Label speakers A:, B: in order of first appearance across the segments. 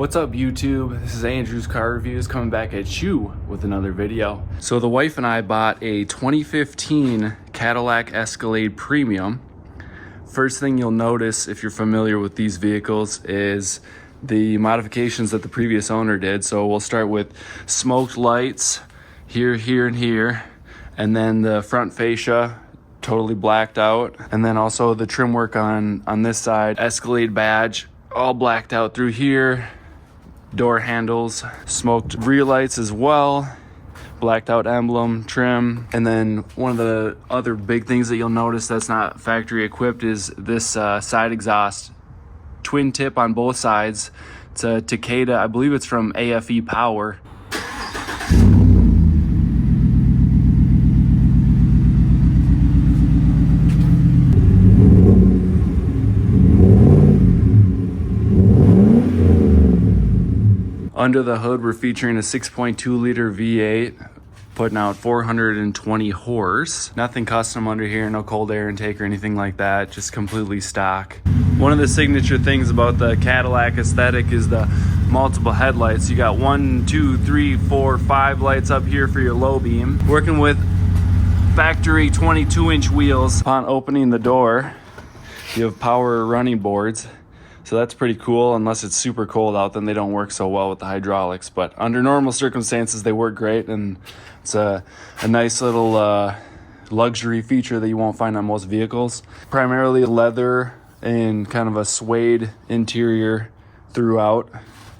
A: What's up YouTube? This is Andrew's Car Reviews coming back at you with another video. So the wife and I bought a 2015 Cadillac Escalade Premium. First thing you'll notice if you're familiar with these vehicles is the modifications that the previous owner did. So we'll start with smoked lights here, here, and here. And then the front fascia totally blacked out. And then also the trim work on this side, Escalade badge, all blacked out through here. Door handles, smoked rear lights as well, blacked out emblem, trim. And then one of the other big things that you'll notice that's not factory equipped is this side exhaust, twin tip on both sides. It's a Takeda, I believe it's from AFE Power. Under the hood, we're featuring a 6.2 liter V8, putting out 420 horse. Nothing custom under here, no cold air intake or anything like that, just completely stock. One of the signature things about the Cadillac aesthetic is the multiple headlights. You got 1, 2, 3, 4, 5 lights up here for your low beam. Working with factory 22-inch wheels. Upon opening the door, you have power running boards. So that's pretty cool. Unless it's super cold out, then they don't work so well with the hydraulics. But under normal circumstances, they work great. And it's a nice little luxury feature that you won't find on most vehicles. Primarily leather and kind of a suede interior throughout.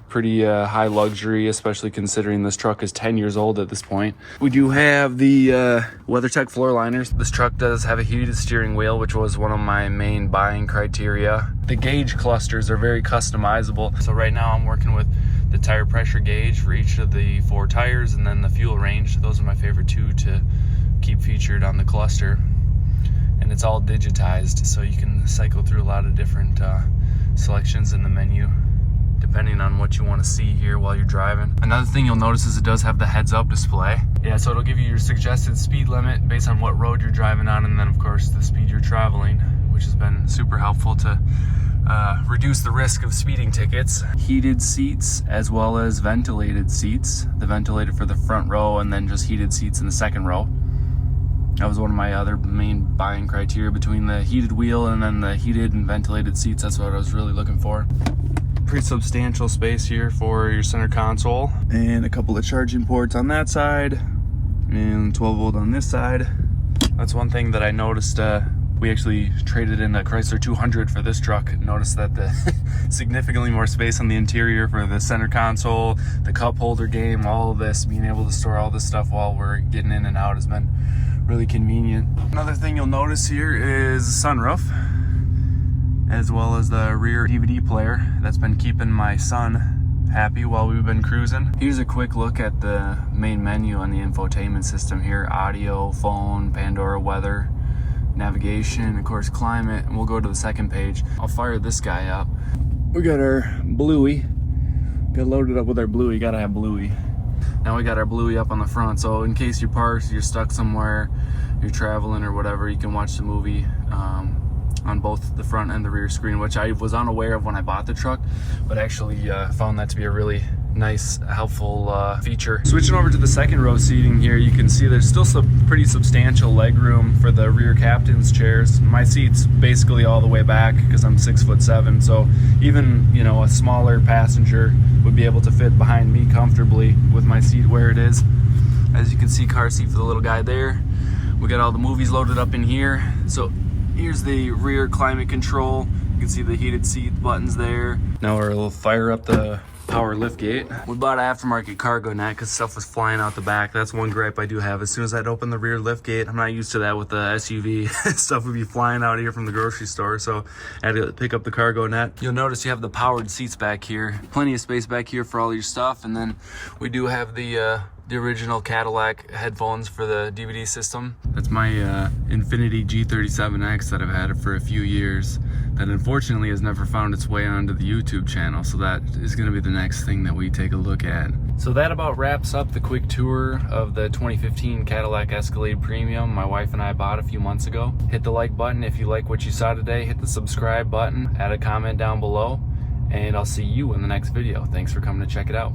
A: Pretty high luxury, especially considering this truck is 10 years old at this point. We do have the WeatherTech floor liners. This truck does have a heated steering wheel, which was one of my main buying criteria. The gauge clusters are very customizable. So right now I'm working with the tire pressure gauge for each of the 4 tires, and then the fuel range. Those are my favorite 2 to keep featured on the cluster. And it's all digitized, so you can cycle through a lot of different selections in the menu, depending on what you want to see here while you're driving. Another thing you'll notice is it does have the heads-up display. Yeah, so it'll give you your suggested speed limit based on what road you're driving on, and then of course the speed you're traveling, which has been super helpful to reduce the risk of speeding tickets. Heated seats as well as ventilated seats. The ventilated for the front row, and then just heated seats in the second row. That was one of my other main buying criteria, between the heated wheel and then the heated and ventilated seats. That's what I was really looking for. Pretty substantial space here for your center console, and a couple of charging ports on that side and 12 volt on this side. That's one thing that I noticed. We actually traded in a Chrysler 200 for this truck. Noticed that the significantly more space on the interior for the center console, the cup holder game, all of this, being able to store all this stuff while we're getting in and out has been really convenient. Another thing you'll notice here is the sunroof, as well as the rear DVD player. That's been keeping my son happy while we've been cruising. Here's a quick look at the main menu on the infotainment system here. Audio, phone, Pandora, weather, navigation, of course climate, and we'll go to the second page. I'll fire this guy up. We got our Bluey. Got loaded up with our Bluey, gotta have Bluey. Now we got our Bluey up on the front, so in case you're parked, you're stuck somewhere, you're traveling or whatever, you can watch the movie on both the front and the rear screen, which I was unaware of when I bought the truck, but actually found that to be a really nice, helpful feature. Switching over to the second row seating here, you can see there's still some pretty substantial leg room for the rear captain's chairs. My seat's basically all the way back because I'm 6'7", so even, you know, a smaller passenger would be able to fit behind me comfortably with my seat where it is. As you can see, car seat for the little guy there. We got all the movies loaded up in here. So here's the rear climate control. You can see the heated seat buttons there. Now we'll fire up the power lift gate. We bought an aftermarket cargo net because stuff was flying out the back. That's one gripe I do have. As soon as I'd open the rear lift gate, I'm not used to that with the SUV. Stuff would be flying out here from the grocery store, so I had to pick up the cargo net. You'll notice you have the powered seats back here. Plenty of space back here for all your stuff, and then we do have the original Cadillac headphones for the DVD system. That's my Infiniti G37X that I've had it for a few years, that unfortunately has never found its way onto the YouTube channel, so that is going to be the next thing that we take a look at. So that about wraps up the quick tour of the 2015 Cadillac Escalade Premium my wife and I bought a few months ago. Hit the like button if you like what you saw today, hit the subscribe button, add a comment down below, and I'll see you in the next video. Thanks for coming to check it out.